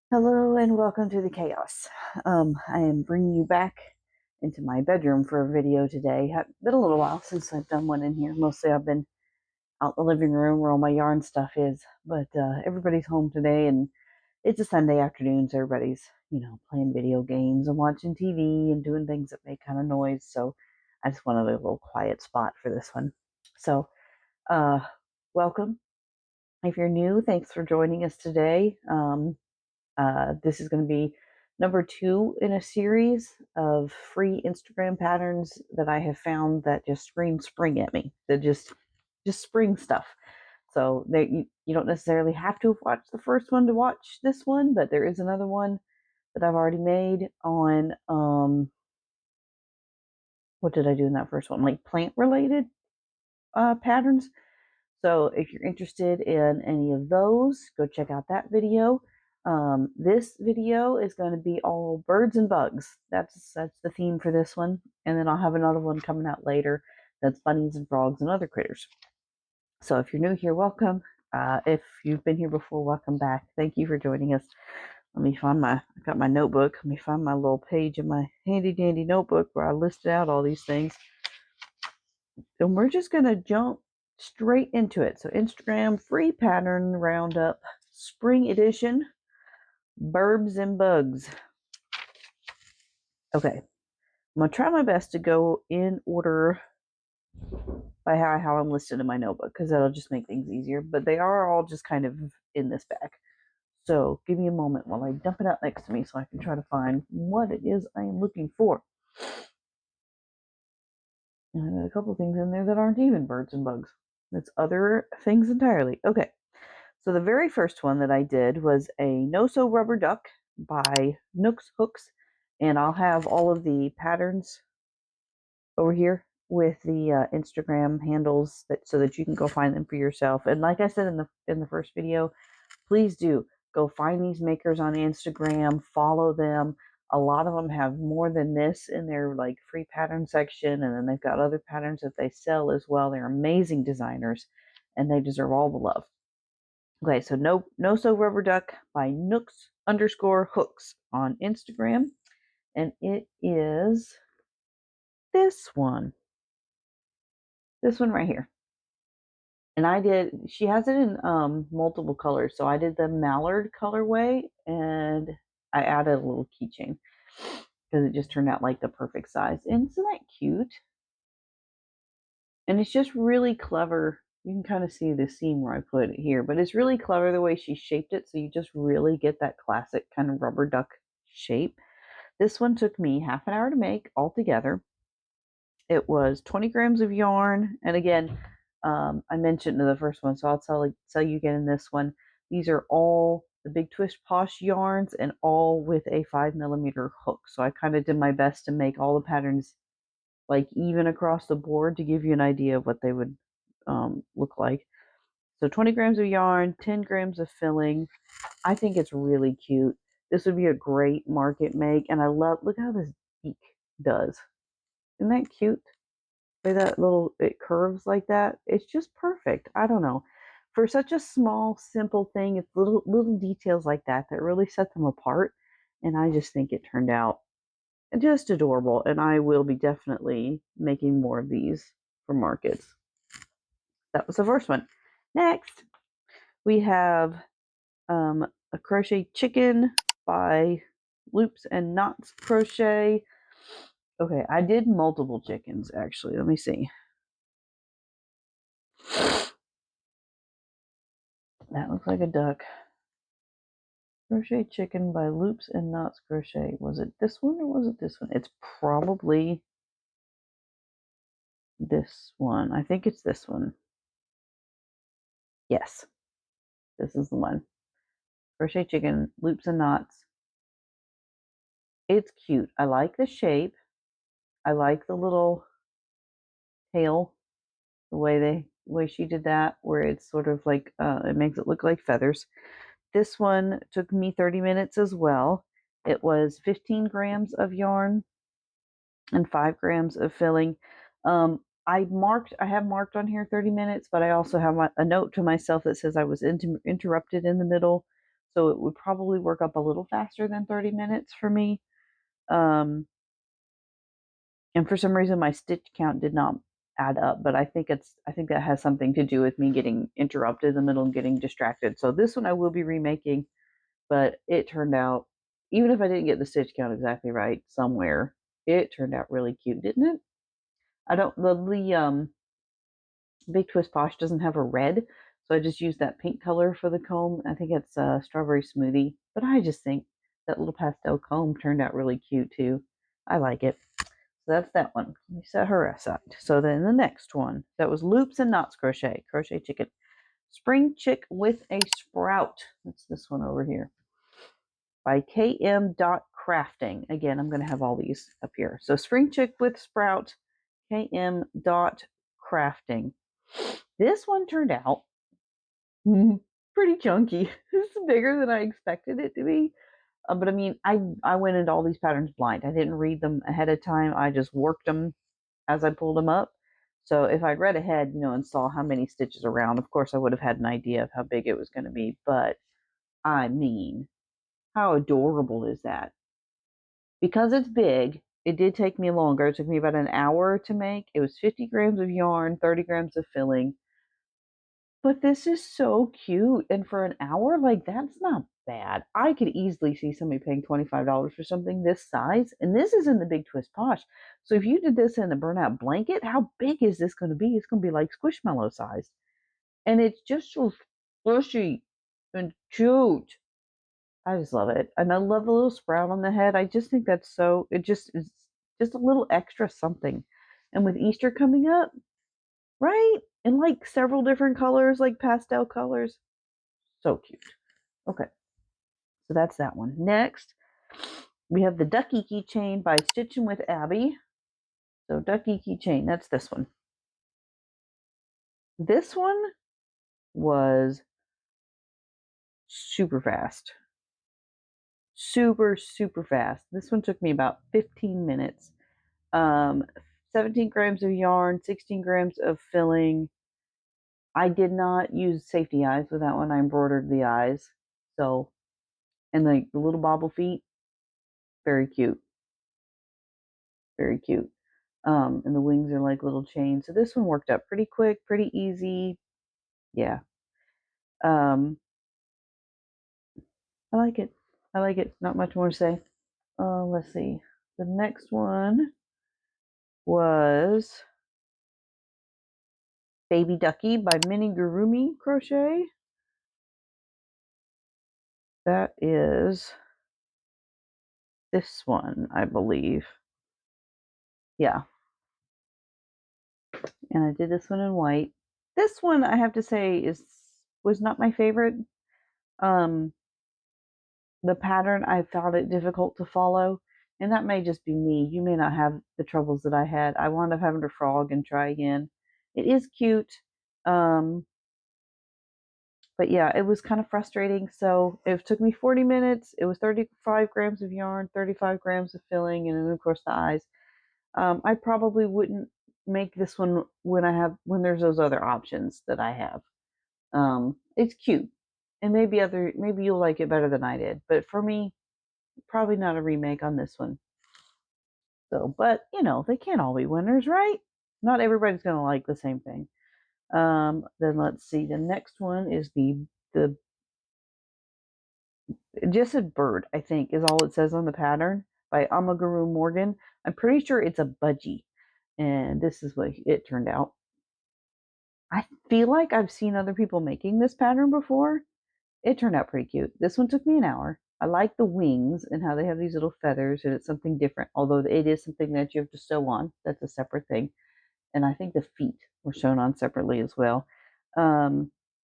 Hello and welcome to the chaos. I am bringing you back into my bedroom for a video today. It's been a little while since I've done one in here. Mostly I've been out in the living room where all my yarn stuff is, but everybody's home today and it's a Sunday afternoon, so everybody's, playing video games and watching TV and doing things that make kind of noise. So I just wanted a little quiet spot for this one. So, uh, welcome. If you're new, thanks for joining us today. This is going to be number 2 in a series of free Instagram patterns that I have found that just scream spring at me. That just spring stuff. So you don't necessarily have to watch the first one to watch this one, but there is another one that I've already made on what did I do in that first one? Like plant related patterns. So if you're interested in any of those, go check out that video. This video is going to be all birds and bugs. That's the theme for this one. And then I'll have another one coming out later that's bunnies and frogs and other critters. So if you're new here, welcome. If you've been here before, welcome back. Thank you for joining us. Let me find I got my notebook. Let me find my little page in my handy dandy notebook where I listed out all these things. And we're just going to jump straight into it. So Instagram free pattern roundup, spring edition, burbs and bugs. Okay, I'm going to try my best to go in order by how I'm listed in my notebook, because that'll just make things easier. But they are all just kind of in this bag. So give me a moment while I dump it out next to me so I can try to find what it is I am looking for. And I got a couple things in there that aren't even birds and bugs. It's other things entirely. Okay. So the very first one that I did was a Noo Rubber Duck by Nooks Hooks, and I'll have all of the patterns over here with the Instagram handles so that you can go find them for yourself. And like I said in the first video, please do go find these makers on Instagram, follow them. A lot of them have more than this in their like free pattern section, and then they've got other patterns that they sell as well. They're amazing designers, and they deserve all the love. Okay, so Noo Rubber Duck by Nooks_Hooks on Instagram. And it is this one. This one right here. And she has it in multiple colors. So I did the mallard colorway and I added a little keychain because it just turned out like the perfect size. And isn't that cute? And it's just really clever. You can kind of see the seam where I put it here, but it's really clever the way she shaped it. So you just really get that classic kind of rubber duck shape. This one took me half an hour to make altogether. It was 20 grams of yarn. And again, I mentioned in the first one, so I'll tell you again in this one. These are all the Big Twist Posh yarns and all with a 5mm hook. So I kind of did my best to make all the patterns like even across the board to give you an idea of what they would look like. So 20 grams of yarn, 10 grams of filling. I think it's really cute. This would be a great market make. And look how this beak does. Isn't that cute? The way that it curves like that. It's just perfect. I don't know. For such a small, simple thing, it's little details like that that really set them apart. And I just think it turned out just adorable. And I will be definitely making more of these for markets. That was the first one. Next, we have a Crochet Chicken by Loops and Knots Crochet. Okay, I did multiple chickens actually. Let me see. That looks like a duck. Crochet Chicken by Loops and Knots Crochet. Was it this one or was it this one? It's probably this one. I think it's this one. Yes, this is the one. Crochet Chicken, Loops and Knots. It's cute. I like the shape. I like the little tail, the way she did that, where it's sort of like it makes it look like feathers. This one took me 30 minutes as well. It was 15 grams of yarn and 5 grams of filling. I have marked on here 30 minutes, but I also have a note to myself that says I was interrupted in the middle. so it would probably work up a little faster than 30 minutes for me. Um, and for some reason, my stitch count did not add up, but I think that has something to do with me getting interrupted in the middle and getting distracted. So this one I will be remaking, but it turned out, even if I didn't get the stitch count exactly right somewhere, it turned out really cute, didn't it? I don't the Big Twist Posh doesn't have a red, so I just used that pink color for the comb. I think it's a strawberry smoothie, but I just think that little pastel comb turned out really cute too. I like it. So that's that one. Let me set her aside. So then the next one, that was Loops and Knots Crochet, Crochet Chicken. Spring Chick with a Sprout. That's this one over here. By KM Crafting. Again, I'm going to have all these up here. So Spring Chick with Sprout, KM Crafting. This one turned out pretty chunky. It's bigger than I expected it to be. But I mean, I went into all these patterns blind. I didn't read them ahead of time. I just worked them as I pulled them up. So if I'd read ahead, and saw how many stitches around, of course I would have had an idea of how big it was going to be. But I mean, how adorable is that? Because it's big, it did take me longer. It took me about an hour to make. It was 50 grams of yarn, 30 grams of filling. But this is so cute. And for an hour, like, that's not bad. I could easily see somebody paying $25 for something this size. And this is in the Big Twist Posh. So if you did this in a burnout blanket, how big is this going to be? It's going to be like Squishmallow size. And it's just so squishy and cute. I just love it. And I love the little sprout on the head. I just think that's so, it just is just a little extra something. And with Easter coming up, right? In like several different colors, like pastel colors. So cute. Okay, so that's that one. Next, we have the Ducky Key Chain by Stitching with Abby. So Ducky Key Chain, that's this one. This one was super fast. Super fast. This one took me about 15 minutes. 17 grams of yarn, 16 grams of filling. I did not use safety eyes with that one. I embroidered the eyes. So, and like the little bobble feet, very cute. Very cute. And the wings are like little chains. So this one worked out pretty quick, pretty easy. Yeah. Um, I like it. I like it. Not much more to say. Let's see. The next one was Baby Ducky by Mini Gurumi Crochet. That is this one, I believe. Yeah. And I did this one in white. This one, I have to say, was not my favorite. Um, the pattern, I found it difficult to follow, and that may just be me. You may not have the troubles that I had. I wound up having to frog and try again. It is cute, um, but yeah, it was kind of frustrating. So it took me 40 minutes. It was 35 grams of yarn, 35 grams of filling, and then of course the eyes. I probably wouldn't make this one when there's those other options that I have. It's cute, and maybe you'll like it better than I did. But for me, probably not a remake on this one. So, but they can't all be winners, right? Not everybody's gonna like the same thing. Then let's see. The next one is the just a bird. I think is all it says on the pattern by Amaguru Morgan. I'm pretty sure it's a budgie, and this is what it turned out. I feel like I've seen other people making this pattern before. It turned out pretty cute. This one took me an hour. I like the wings and how they have these little feathers, and it's something different, although it is something that you have to sew on. That's a separate thing. And I think the feet were sewn on separately as well.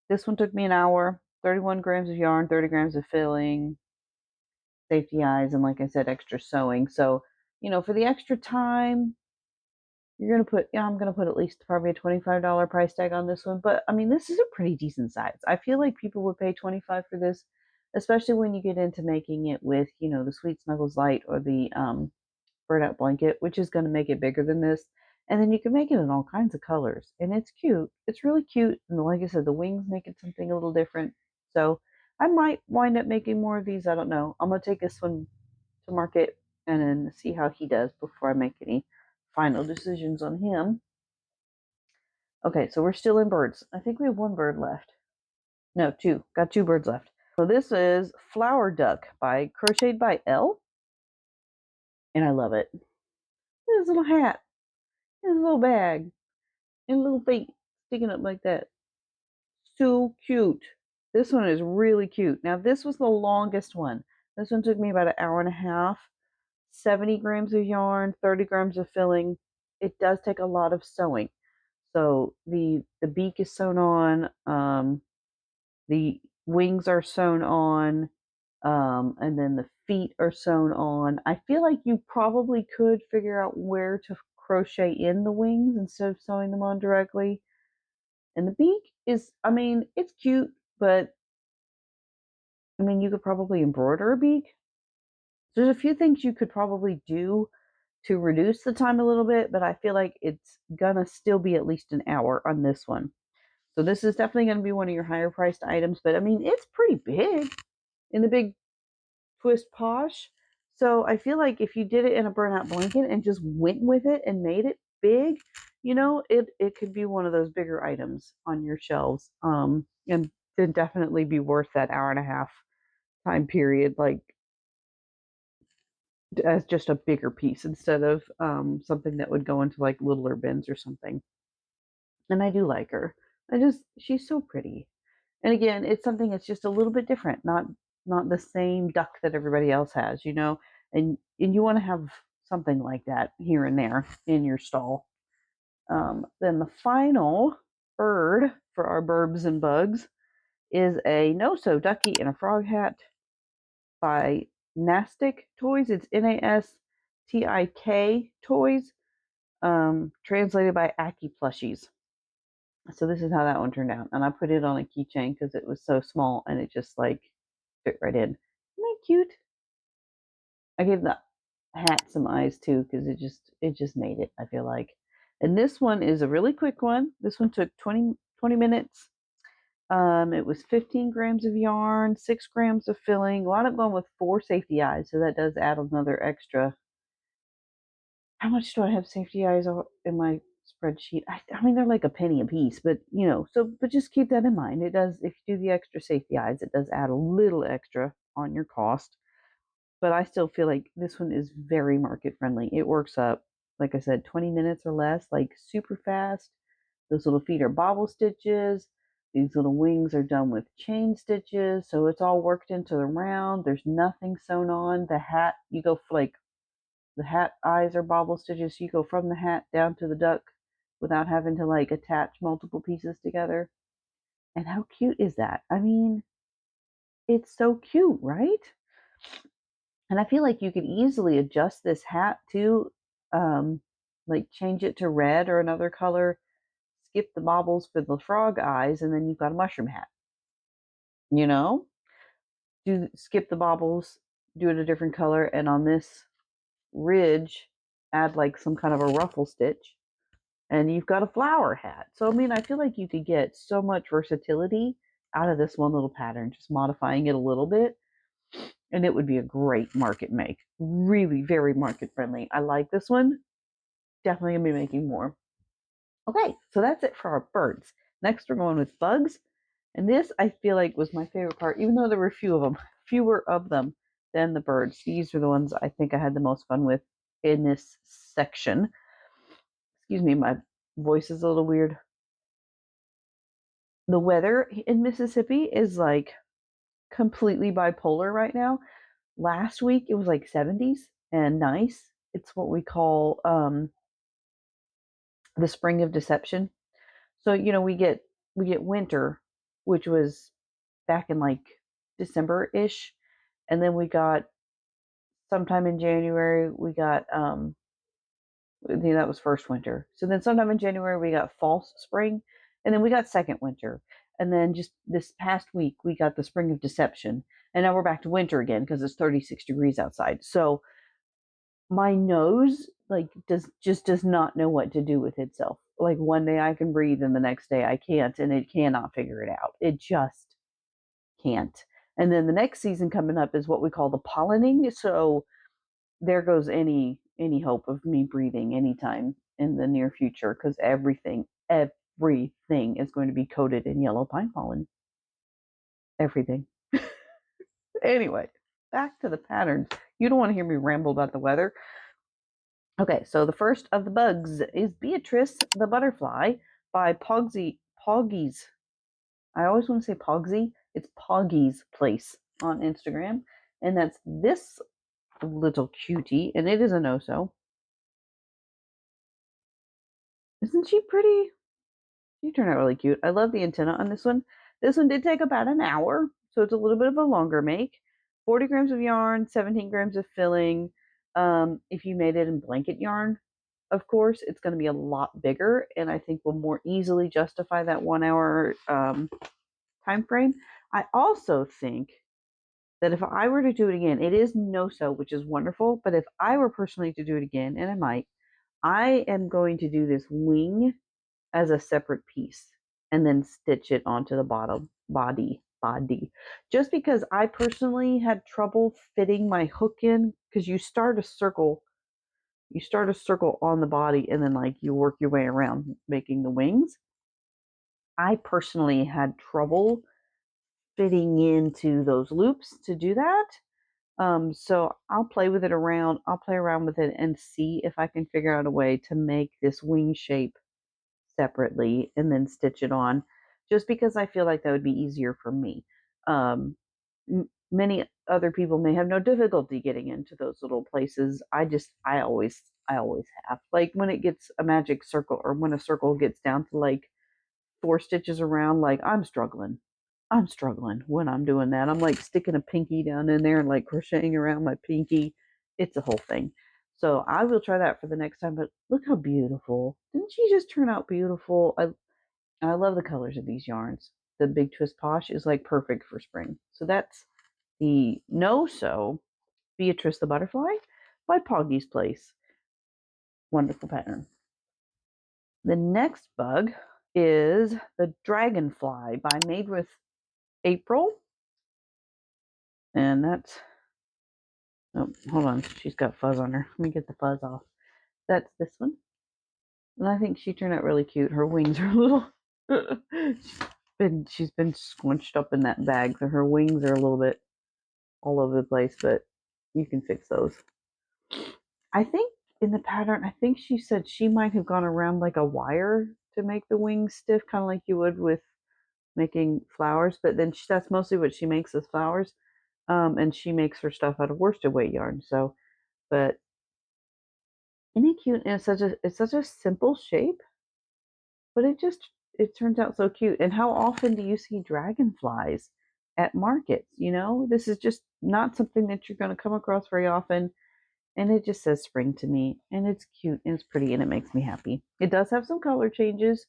This one took me an hour, 31 grams of yarn, 30 grams of filling, safety eyes, and like I said, extra sewing. So, for the extra time, I'm gonna put at least probably a $25 price tag on this one. But I mean, this is a pretty decent size. I feel like people would pay 25 for this, especially when you get into making it with, the Sweet Snuggles Light or the burnout blanket, which is gonna make it bigger than this. And then you can make it in all kinds of colors, and it's cute. It's really cute, and like I said, the wings make it something a little different. So I might wind up making more of these. I don't know. I'm going to take this one to market and then see how he does before I make any final decisions on him. Okay, so we're still in birds. I think we have one bird left. No, two. Got two birds left. So this is Flower Duck by Crocheted by Elle. And I love it. His little hat, his little bag, and little feet sticking up like that. So cute. This one is really cute. Now, this was the longest one. This one took me about an hour and a half. 70 grams of yarn, 30 grams of filling. It does take a lot of sewing. So the beak is sewn on, the wings are sewn on, and then the feet are sewn on. I feel like you probably could figure out where to crochet in the wings instead of sewing them on directly. And the beak is, I mean, it's cute, but I mean, you could probably embroider a beak. There's a few things you could probably do to reduce the time a little bit, but I feel like it's gonna still be at least an hour on this one. So this is definitely gonna be one of your higher priced items, but I mean, it's pretty big in the big twist posh. So I feel like if you did it in a burnout blanket and just went with it and made it big, it could be one of those bigger items on your shelves. And then definitely be worth that hour and a half time period, like as just a bigger piece instead of something that would go into like littler bins or something. And I do like her. She's so pretty. And again, it's something that's just a little bit different, not the same duck that everybody else has, and you want to have something like that here and there in your stall. Then the final bird for our burbs and bugs is a no-sew ducky in a frog hat by Nastic Toys. It's Nastik Toys, translated by Aki Plushies. So this is how that one turned out. And I put it on a keychain because it was so small and it just like fit right in. Isn't that cute? I gave the hat some eyes too because it just made it, I feel like. And this one is a really quick one. This one took 20 minutes. It was 15 grams of yarn, 6 grams of filling. Wound up going with 4 safety eyes, so that does add another extra. How much do I have safety eyes in my spreadsheet? I mean, they're like a penny a piece, but but just keep that in mind. It does, if you do the extra safety eyes, it does add a little extra on your cost. But I still feel like this one is very market friendly. It works up, like I said, 20 minutes or less, like super fast. Those little feet are bobble stitches. These little wings are done with chain stitches. So it's all worked into the round. There's nothing sewn on. The hat, you go for like the hat eyes are bobble stitches. So you go from the hat down to the duck without having to like attach multiple pieces together. And how cute is that? I mean, it's so cute, right? And I feel like you could easily adjust this hat too, like change it to red or another color, skip the bobbles for the frog eyes, and then you've got a mushroom hat. You know, do skip the bobbles, do it a different color, and on this ridge, add like some kind of a ruffle stitch, and you've got a flower hat. So I mean, I feel like you could get so much versatility out of this one little pattern, just modifying it a little bit. And it would be a great market make. Really very market friendly. I like this one. Definitely gonna be making more. Okay, so that's it for our birds. Next, we're going with bugs. And this I feel like was my favorite part, even though there were fewer of them than the birds. These are the ones I think I had the most fun with in this section. Excuse me, my voice is a little weird. The weather in Mississippi is like completely bipolar right now. Last week it was like 70s and nice. It's what we call the spring of deception. So we get winter, which was back in like December-ish, and then we got sometime in January we got that was first winter. So then sometime in January we got false spring, and then we got second winter. And then just this past week we got the spring of deception. And now we're back to winter again because it's 36 degrees outside. So my nose like does not know what to do with itself. Like one day I can breathe and the next day I can't, and it cannot figure it out. It just can't. And then the next season coming up is what we call the pollinating. So there goes any hope of me breathing anytime in the near future because everything is going to be coated in yellow pine pollen. Everything. Anyway, back to the patterns. You don't want to hear me ramble about the weather. Okay, so the first of the bugs is Beatrice the Butterfly by Poggy's. I always want to say Pogsy. It's Poggy's Place on Instagram. And that's this little cutie, and it is an oso. Isn't she pretty? She turned out really cute. I love the antenna on this one. This one did take about an hour, so it's a little bit of a longer make. 40 grams of yarn, 17 grams of filling. If you made it in blanket yarn, of course, it's going to be a lot bigger, and I think will more easily justify that 1 hour time frame. I also think that if I were to do it again, it is no sew, which is wonderful, but if I were personally to do it again, and I might, I am going to do this wing as a separate piece and then stitch it onto the body. Just because I personally had trouble fitting my hook in, because you start a circle on the body and then like you work your way around making the wings. I personally had trouble fitting into those loops to do that. So I'll play with it around. I'll play around with it and see if I can figure out a way to make this wing shape separately and then stitch it on, just because I feel like that would be easier for me. Many other people may have no difficulty getting into those little places. I always have. Like when it gets a magic circle, or when a circle gets down to like 4 stitches around, like I'm struggling when I'm doing that. I'm like sticking a pinky down in there and like crocheting around my pinky. It's a whole thing. So I will try that for the next time. But look how beautiful! Didn't she just turn out beautiful? I love the colors of these yarns. The Big Twist Posh is like perfect for spring. So that's the No Sew Beatrice the Butterfly by Poggy's Place. Wonderful pattern. The next bug is the Dragonfly by Made with April. And that's, oh, hold on. She's got fuzz on her. Let me get the fuzz off. That's this one. And I think she turned out really cute. Her wings are a little, she's been squinched up in that bag. So her wings are a little bit all over the place, but you can fix those. I think in the pattern, I think she said she might have gone around like a wire to make the wings stiff, kind of like you would with making flowers. But then that's mostly what she makes as flowers. And she makes her stuff out of worsted weight yarn. So, but isn't it cute? And it's such a simple shape, but it turns out so cute. And how often do you see dragonflies at markets? This is just not something that you're going to come across very often. And it just says spring to me, and it's cute and it's pretty and it makes me happy. It does have some color changes,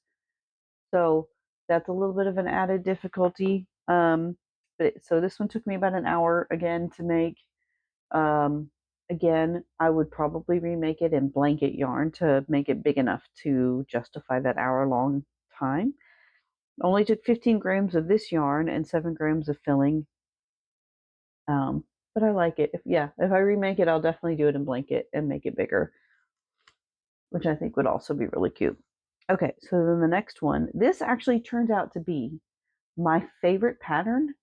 so that's a little bit of an added difficulty. So this one took me about an hour again to make. Again, I would probably remake it in blanket yarn to make it big enough to justify that hour-long time. Only took 15 grams of this yarn and 7 grams of filling. But I like it. If I remake it, I'll definitely do it in blanket and make it bigger, which I think would also be really cute. Okay, so then the next one. This actually turned out to be my favorite pattern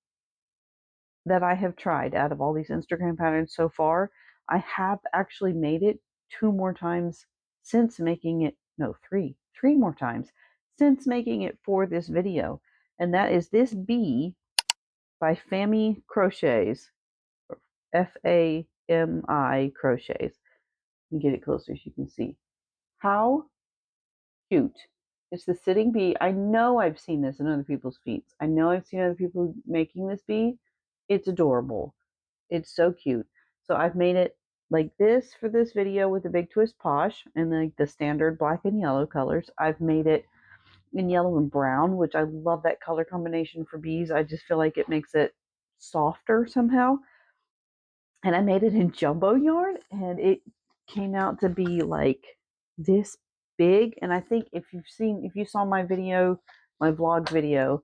that I have tried out of all these Instagram patterns so far. I have actually made it 2 more times since making it, no, three more times since making it for this video. And that is this bee by Fami Crochets, Fami Crochets. Let me get it closer so you can see. How cute. It's the sitting bee. I know I've seen this in other people's feet. I know I've seen other people making this bee. It's adorable. It's so cute. So I've made it like this for this video with the Big Twist Posh and like the standard black and yellow colors. I've made it in yellow and brown, which I love that color combination for bees. I just feel like it makes it softer somehow. And I made it in jumbo yarn, and it came out to be like this big. And I think if you saw my video, my vlog video,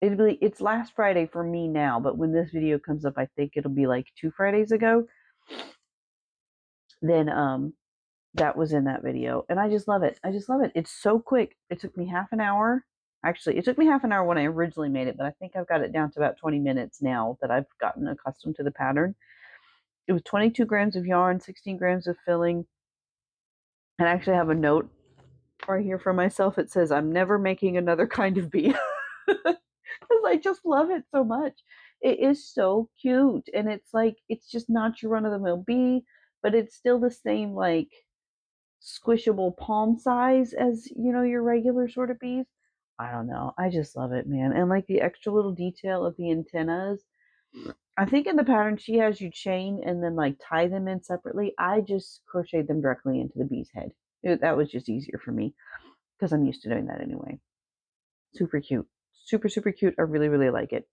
it's last Friday for me now, but when this video comes up, I think it'll be like 2 Fridays ago. Then that was in that video, and I just love it. I just love it. It's so quick. It took me half an hour. Actually, it took me half an hour when I originally made it, but I think I've got it down to about 20 minutes now that I've gotten accustomed to the pattern. It was 22 grams of yarn, 16 grams of filling, and I actually have a note right here for myself. It says, I'm never making another kind of bee. Because I just love it so much. It is so cute. And it's like, it's just not your run of the mill bee, but it's still the same, like, squishable palm size as, your regular sort of bees. I don't know. I just love it, man. And like the extra little detail of the antennas. I think in the pattern she has you chain and then like tie them in separately. I just crocheted them directly into the bee's head. That was just easier for me because I'm used to doing that anyway. Super cute. Super, super cute. I really, really like it.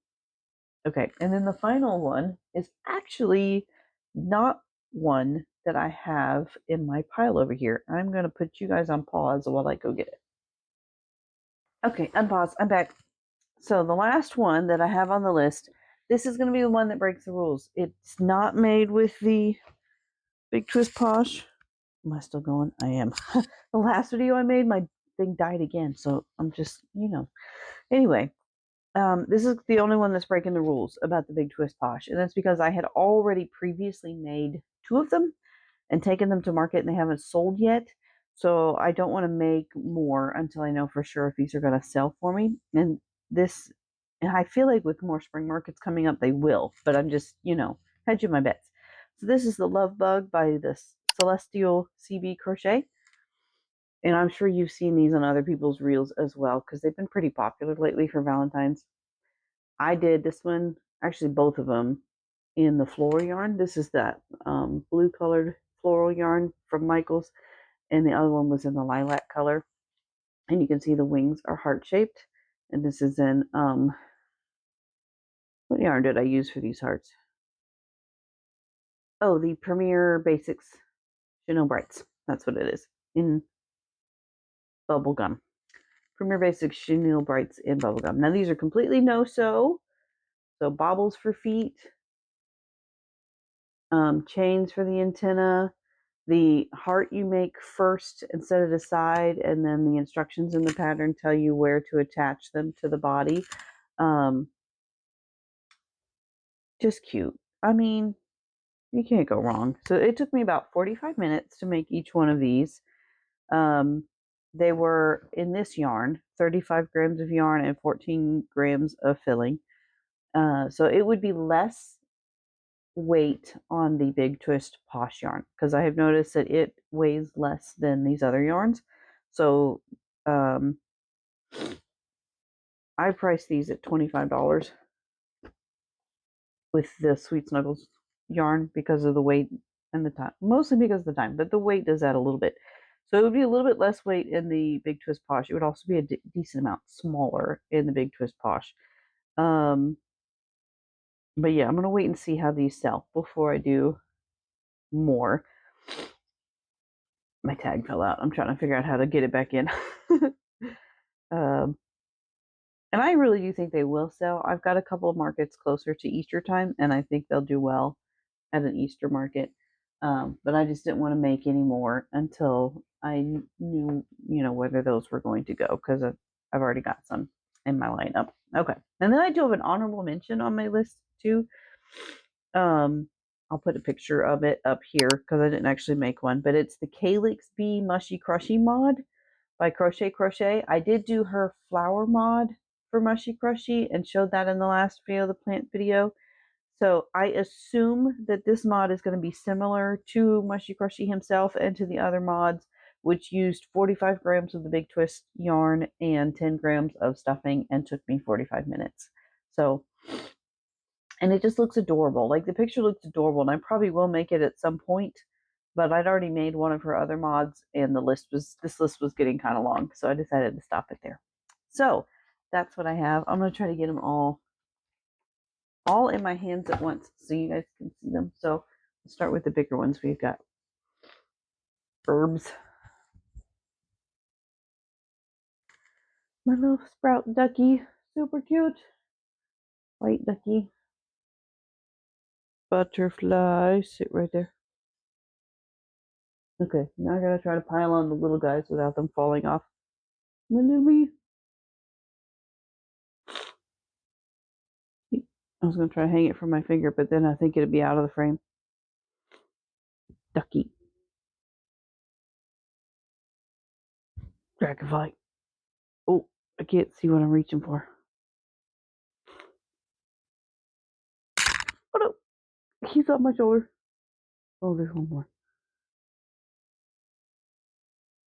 Okay, and then the final one is actually not one that I have in my pile over here. I'm going to put you guys on pause while I go get it. Okay, unpause. I'm back. So the last one that I have on the list, this is going to be the one that breaks the rules. It's not made with the Big Twist Posh. Am I still going? I am. The last video I made, my thing died again, so I'm just, Anyway, this is the only one that's breaking the rules about the Big Twist Posh, and that's because I had already previously made 2 of them and taken them to market, and they haven't sold yet. So I don't want to make more until I know for sure if these are going to sell for me. And I feel like with more spring markets coming up, they will. But I'm just, hedging my bets. So this is the Love Bug by the Celestial CB Crochet. And I'm sure you've seen these on other people's reels as well, because they've been pretty popular lately for Valentine's. I did this one, actually both of them, in the floral yarn. This is that blue colored floral yarn from Michaels, and the other one was in the lilac color. And you can see the wings are heart shaped. And this is in, what yarn did I use for these hearts? Oh, the Premier Basics Chanel Brights. That's what it is, in bubblegum. Premier Basics Chanel Brights in bubblegum. Now these are completely no-sew, so bobbles for feet, chains for the antenna. The heart you make first and set it aside, and then the instructions in the pattern tell you where to attach them to the body. Just cute. I mean, you can't go wrong. So it took me about 45 minutes to make each one of these. They were in this yarn, 35 grams of yarn and 14 grams of filling. So it would be less weight on the Big Twist Posh yarn because I have noticed that it weighs less than these other yarns. So I priced these at $25 with the Sweet Snuggles yarn because of the weight and the time, mostly because of the time, but the weight does add a little bit. So it would be a little bit less weight in the Big Twist Posh. It would also be a decent amount smaller in the Big Twist Posh. But yeah, I'm gonna wait and see how these sell before I do more. My tag fell out. I'm trying to figure out how to get it back in. And I really do think they will sell. I've got a couple of markets closer to Easter time, and I think they'll do well at an Easter market. But I just didn't want to make any more until I knew, whether those were going to go, because I've already got some in my lineup. Okay. And then I do have an honorable mention on my list too. I'll put a picture of it up here because I didn't actually make one, but it's the Calyx Bee Mushy Crushy mod by Crochet. I did do her flower mod for Mushy Crushy and showed that in the last video, the plant video. So I assume that this mod is going to be similar to Mushy Crushy himself and to the other mods, which used 45 grams of the Big Twist yarn and 10 grams of stuffing and took me 45 minutes. So, and it just looks adorable. Like, the picture looks adorable, and I probably will make it at some point, but I'd already made one of her other mods, and this list was getting kind of long, so I decided to stop it there. So that's what I have. I'm going to try to get them all in my hands at once so you guys can see them. So let's start with the bigger ones. We've got herbs. My little sprout ducky, super cute. White ducky. Butterfly. Sit right there. Okay, now I gotta try to pile on the little guys without them falling off. Manooby. I was gonna try to hang it from my finger, but then I think it'd be out of the frame. Ducky. Dragonfly. Oh, I can't see what I'm reaching for. Oh no, he's on my shoulder. Oh, there's one more.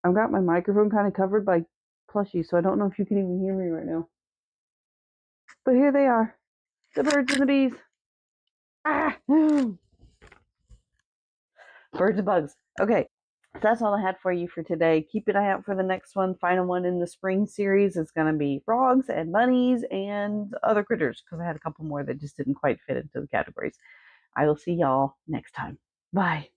I've got my microphone kind of covered by plushies, so I don't know if you can even hear me right now. But here they are, the birds and the bees. Ah! Birds and bugs. Okay, so that's all I had for you for today. Keep an eye out for the next one. Final one in the spring series is going to be frogs and bunnies and other critters because I had a couple more that just didn't quite fit into the categories. I will see y'all next time. Bye.